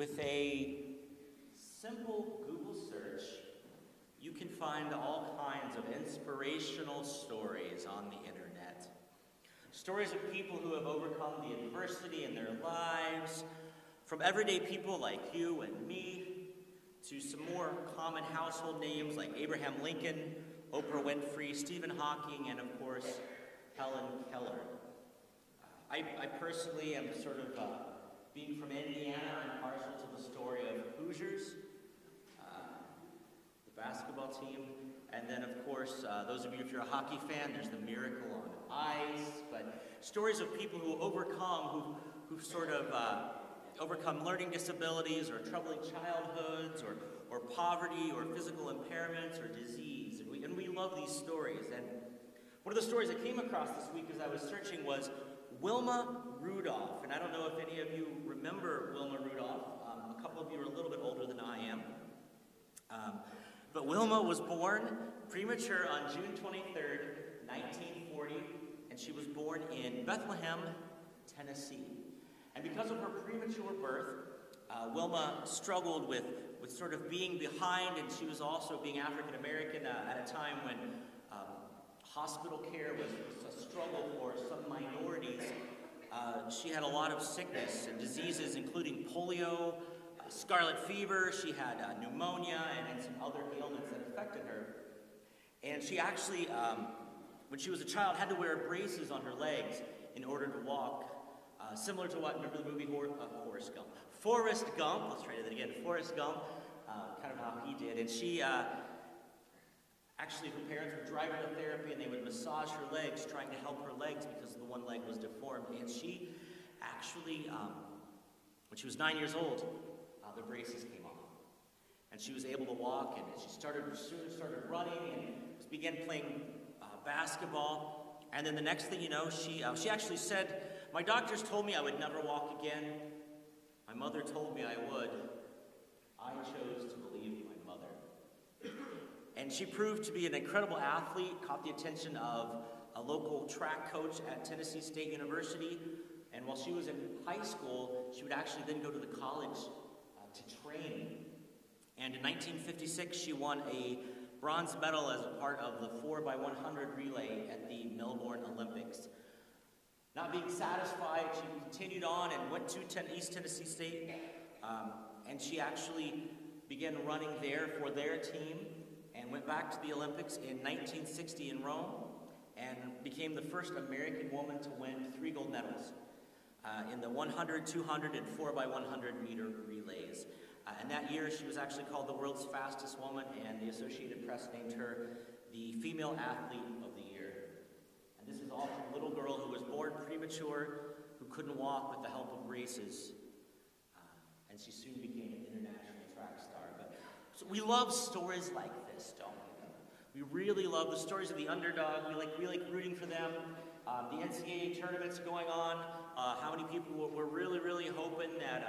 With a simple Google search, you can find all kinds of inspirational stories on the internet. Stories of people who have overcome the adversity in their lives, from everyday people like you and me, to some more common household names like Abraham Lincoln, Oprah Winfrey, Stephen Hawking, and of course, Helen Keller. I personally am sort of, being from Indiana, I'm partial to the story of Hoosiers, the basketball team, and then of course, those of you, if you're a hockey fan, there's the Miracle on Ice, but stories of people who overcome, who've sort of overcome learning disabilities or troubling childhoods or poverty or physical impairments or disease, and we love these stories. And one of the stories I came across this week as I was searching was Wilma Rudolph, and I don't know if any of you remember Wilma Rudolph. A couple of you are a little bit older than I am. But Wilma was born premature on June 23rd, 1940, and she was born in Bethlehem, Tennessee. And because of her premature birth, Wilma struggled with sort of being behind, and she was also being African American at a time when hospital care was a struggle for some minorities. She had a lot of sickness and diseases, including polio, scarlet fever. She had pneumonia and some other ailments that affected her. And she actually, when she was a child, had to wear braces on her legs in order to walk, similar to what, remember the movie Forrest Gump? Forrest Gump, let's try that again, Forrest Gump, kind of how he did. And she, actually, her parents would drive her to therapy and they would massage her legs, trying to help her legs because the one leg was deformed. And she actually, when she was 9 years old, the braces came off. And she was able to walk, and she soon started running and began playing basketball. And then the next thing you know, she actually said, "My doctors told me I would never walk again. My mother told me I would. I chose to believe my mother." And she proved to be an incredible athlete, caught the attention of a local track coach at Tennessee State University. And while she was in high school, she would actually then go to the college to train. And in 1956, she won a bronze medal as a part of the 4x100 relay at the Melbourne Olympics. Not being satisfied, she continued on and went to East Tennessee State, and she actually began running there for their team and went back to the Olympics in 1960 in Rome and became the first American woman to win 3 gold medals in the 100, 200, and 4x100 meter relays. And that year, she was actually called the world's fastest woman, and the Associated Press named her the Female Athlete of the Year. And this is all from a little girl who was born premature, who couldn't walk with the help of braces. And she soon became an international track star. So we love stories like this, don't we? We really love the stories of the underdog. We like rooting for them. The NCAA tournaments going on. How many people were really hoping that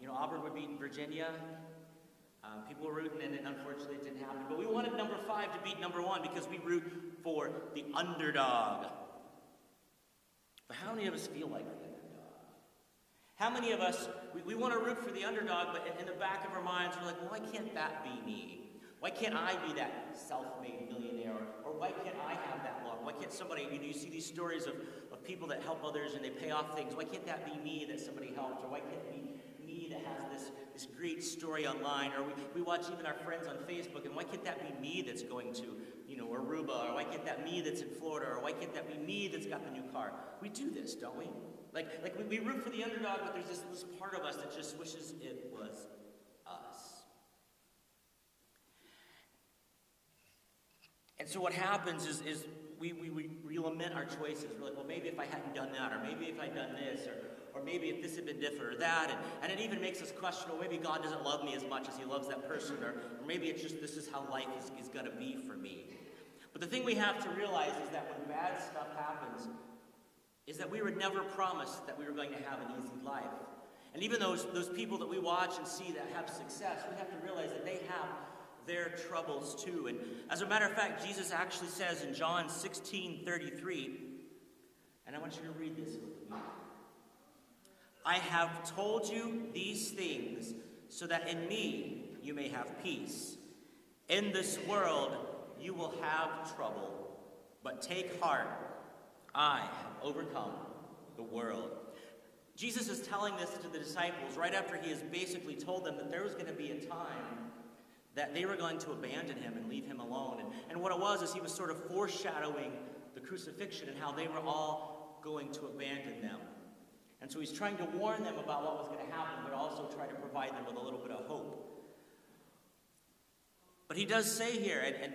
Auburn would beat Virginia? People were rooting, and unfortunately it didn't happen. But we wanted number 5 to beat number 1 because we root for the underdog. But how many of us feel like the underdog? How many of us, we want to root for the underdog, but in the back of our minds, we're like, well, why can't that be me? Why can't I be that self-made millionaire? Or why can't I have that luck? Why can't somebody, you see these stories of people that help others and they pay off things. Why can't that be me that somebody helped? Or why can't it be me that has this great story online? Or we watch even our friends on Facebook, and why can't that be me that's going to, Aruba? Or why can't that be me that's in Florida? Or why can't that be me that's got the new car? We do this, don't we? Like we root for the underdog, but there's this part of us that just wishes it was us. And so what happens is we lament our choices. We're like, well, maybe if I hadn't done that, or maybe if I'd done this, or maybe if this had been different, or that, and it even makes us question, well, maybe God doesn't love me as much as he loves that person, or maybe it's just this is how life is going to be for me. But the thing we have to realize is that when bad stuff happens, is that we were never promised that we were going to have an easy life. And even those people that we watch and see that have success, we have to realize that they have their troubles too. And as a matter of fact, Jesus actually says in John 16:33, and I want you to read this with me. I have told you these things so that in me you may have peace. In this world you will have trouble, but take heart. I have overcome the world. Jesus is telling this to the disciples right after he has basically told them that there was going to be a time that they were going to abandon him and leave him alone. And what it was is he was sort of foreshadowing the crucifixion and how they were all going to abandon them. And so he's trying to warn them about what was going to happen, but also try to provide them with a little bit of hope. But he does say here, and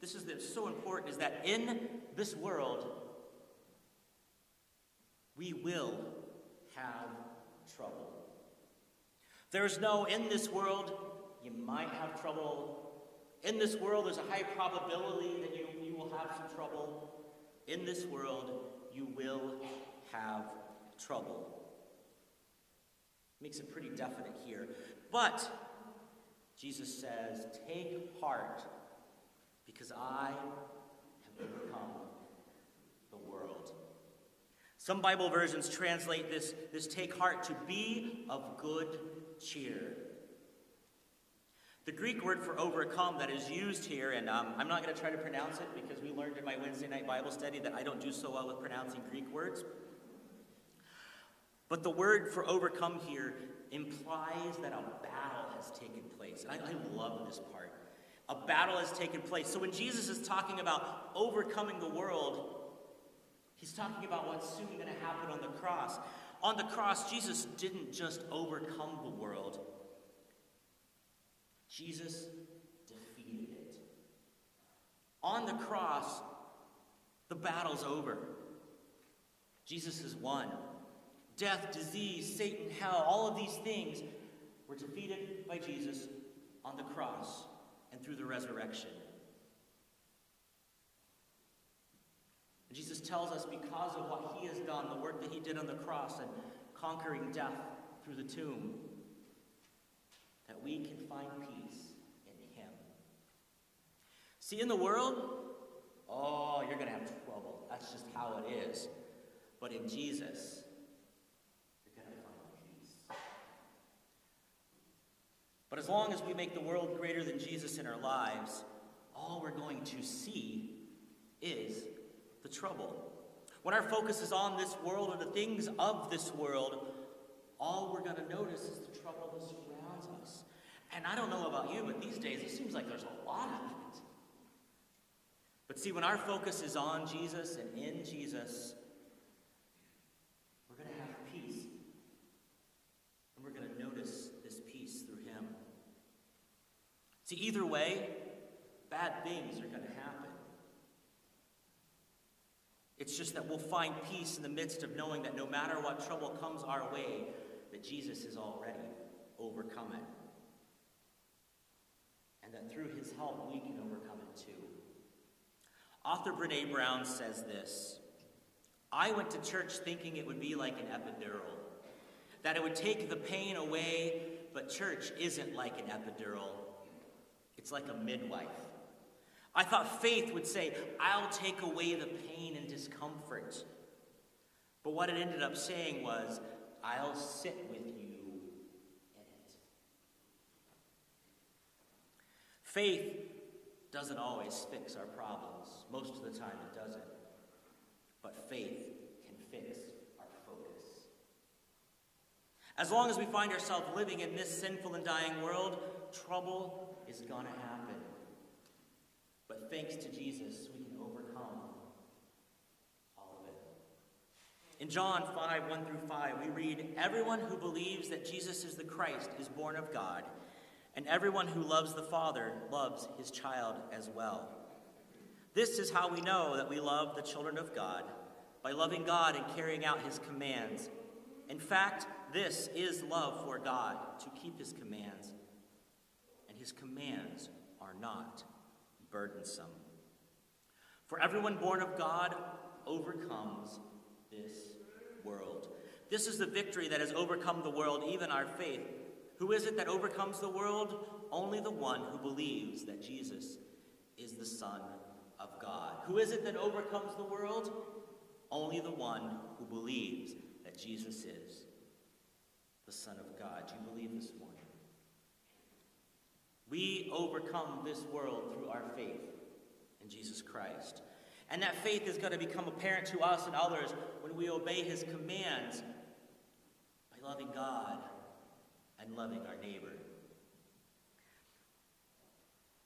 this is so important, is that in this world, we will have trouble. There's no, in this world, you might have trouble. In this world, there's a high probability that you will have some trouble. In this world, you will have trouble. Makes it pretty definite here. But Jesus says, take heart, because I have overcome the world. Some Bible versions translate this take heart to be of good cheer. The Greek word for overcome that is used here, and I'm not going to try to pronounce it because we learned in my Wednesday night Bible study that I don't do so well with pronouncing Greek words. But the word for overcome here implies that a battle has taken place. And I love this part. A battle has taken place. So when Jesus is talking about overcoming the world, he's talking about what's soon going to happen on the cross. On the cross, Jesus didn't just overcome the world. Jesus defeated it. On the cross, the battle's over. Jesus has won. Death, disease, Satan, hell, all of these things were defeated by Jesus on the cross and through the resurrection. And Jesus tells us because of what he has done, the work that he did on the cross and conquering death through the tomb, that we can find peace in him. See, in the world, you're going to have trouble. That's just how it is. But in Jesus, but as long as we make the world greater than Jesus in our lives, all we're going to see is the trouble. When our focus is on this world or the things of this world, all we're going to notice is the trouble that surrounds us. And I don't know about you, but these days it seems like there's a lot of it. But see, when our focus is on Jesus and in Jesus, we're going to have peace. And we're going to notice this peace through him. See, either way, bad things are going to happen. It's just that we'll find peace in the midst of knowing that no matter what trouble comes our way, that Jesus has already overcome it. And that through his help, we can overcome it too. Author Brene Brown says this: I went to church thinking it would be like an epidural, that it would take the pain away, but church isn't like an epidural. It's like a midwife. I thought faith would say, I'll take away the pain and discomfort. But what it ended up saying was, I'll sit with you in it. Faith doesn't always fix our problems. Most of the time it doesn't. But faith can fix our focus. As long as we find ourselves living in this sinful and dying world, trouble is going to happen. But thanks to Jesus, we can overcome all of it. In John 5, 1 through 5, we read, everyone who believes that Jesus is the Christ is born of God, and everyone who loves the Father loves his child as well. This is how we know that we love the children of God, by loving God and carrying out his commands. In fact, this is love for God, to keep his commands. And his commands are not burdensome. For everyone born of God overcomes this world. This is the victory that has overcome the world, even our faith. Who is it that overcomes the world? Only the one who believes that Jesus is the Son of God. Who is it that overcomes the world? Only the one who believes that Jesus is Do you believe this morning? We overcome this world through our faith in Jesus Christ. And that faith is going to become apparent to us and others when we obey his commands by loving God and loving our neighbor.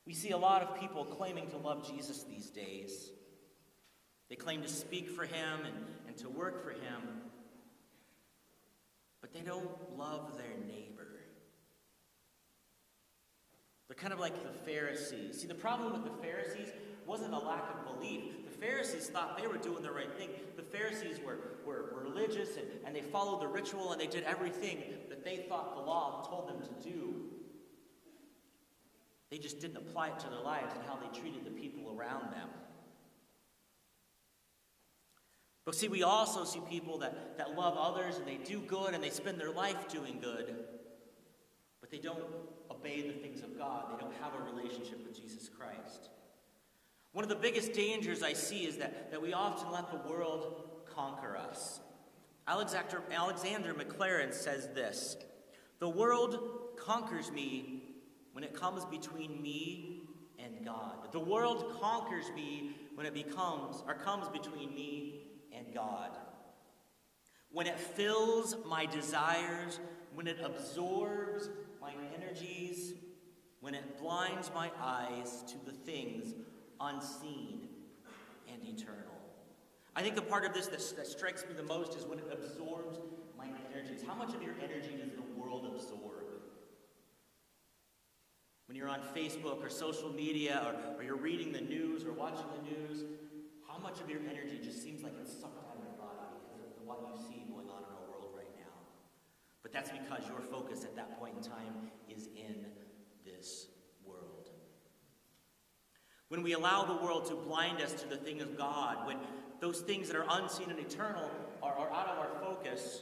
We see a lot of people claiming to love Jesus these days. They claim to speak for him and to work for him, but they don't love their neighbor. They're kind of like the Pharisees. See, the problem with the Pharisees wasn't a lack of belief. The Pharisees thought they were doing the right thing. The Pharisees were religious, and they followed the ritual, and they did everything that they thought the law told them to do. They just didn't apply it to their lives and how they treated the people around them. But see, we also see people that love others, and they do good, and they spend their life doing good, but they don't obey the things of God. They don't have a relationship with Jesus Christ. One of the biggest dangers I see is that we often let the world conquer us. Alexander McLaren says this: "The world conquers me when it comes between me and God. The world conquers me when it comes between me and God. When it fills my desires, when it absorbs my energies, when it blinds my eyes to the things unseen and eternal." I think the part of this that strikes me the most is when it absorbs my energies. How much of your energy does the world absorb? When you're on Facebook or social media, or you're reading the news or watching the news, how much of your energy just seems like it's sucked out of your body because of what you see going on in our world right now? But that's because your focus at that point in time is in this world. When we allow the world to blind us to the thing of God, when those things that are unseen and eternal are out of our focus,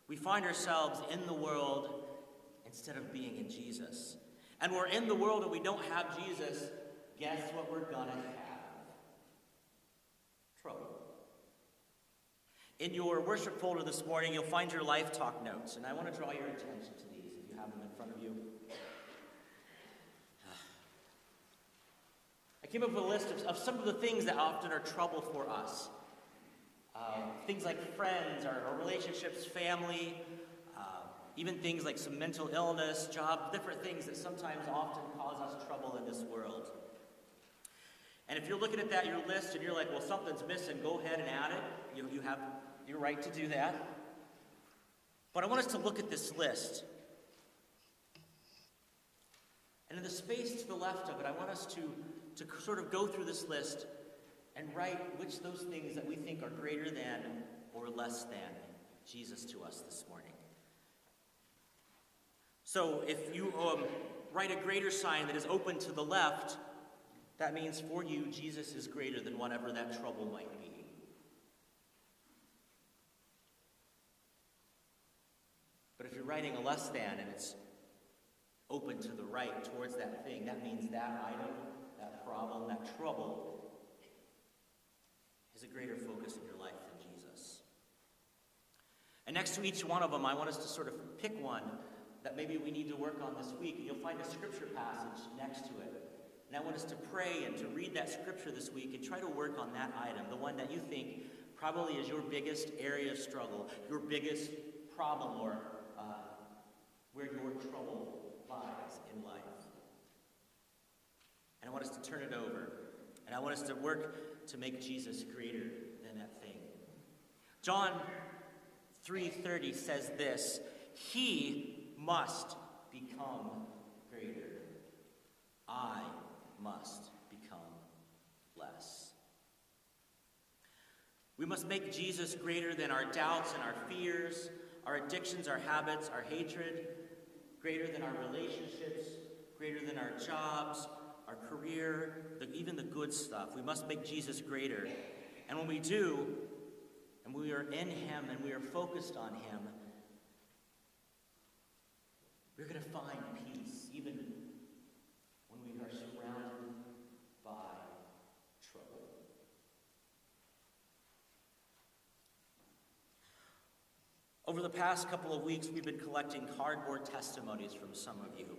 we find ourselves in the world instead of being in Jesus. And we're in the world and we don't have Jesus. Guess what we're gonna have? Trouble. In your worship folder this morning, you'll find your Life Talk notes, and I want to draw your attention to these if you have them in front of you. I came up with a list of some of the things that often are trouble for us. Things like friends, our relationships, family, even things like some mental illness, job, different things that sometimes often cause us trouble in this world. And if you're looking at that, your list, and you're like, well, something's missing, go ahead and add it. You have your right to do that. But I want us to look at this list. And in the space to the left of it, I want us to sort of go through this list and write which those things that we think are greater than or less than Jesus to us this morning. So if you write a greater sign that is open to the left, that means for you, Jesus is greater than whatever that trouble might be. But if you're writing a less than and it's open to the right towards that thing, that means that item, that problem, that trouble is a greater focus in your life than Jesus. And next to each one of them, I want us to sort of pick one that maybe we need to work on this week. And you'll find a scripture passage next to it. And I want us to pray and to read that scripture this week and try to work on that item, the one that you think probably is your biggest area of struggle, your biggest problem, or where your trouble lies in life. And I want us to turn it over. And I want us to work to make Jesus greater than that thing. John 3:30 says this: "He must become greater. I must become less." We must make Jesus greater than our doubts and our fears, our addictions, our habits, our hatred, greater than our relationships, greater than our jobs, our career, even the good stuff. We must make Jesus greater. And when we do, and we are in him and we are focused on him, we're going to find peace even when we are surrounded by trouble. Over the past couple of weeks, we've been collecting cardboard testimonies from some of you.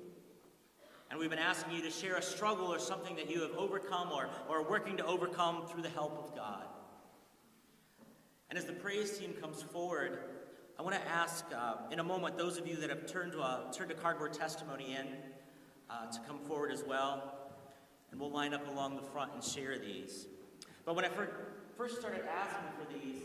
And we've been asking you to share a struggle or something that you have overcome or are working to overcome through the help of God. And as the praise team comes forward, I want to ask, in a moment, those of you that have turned a cardboard testimony in to come forward as well. And we'll line up along the front and share these. But when I first started asking for these,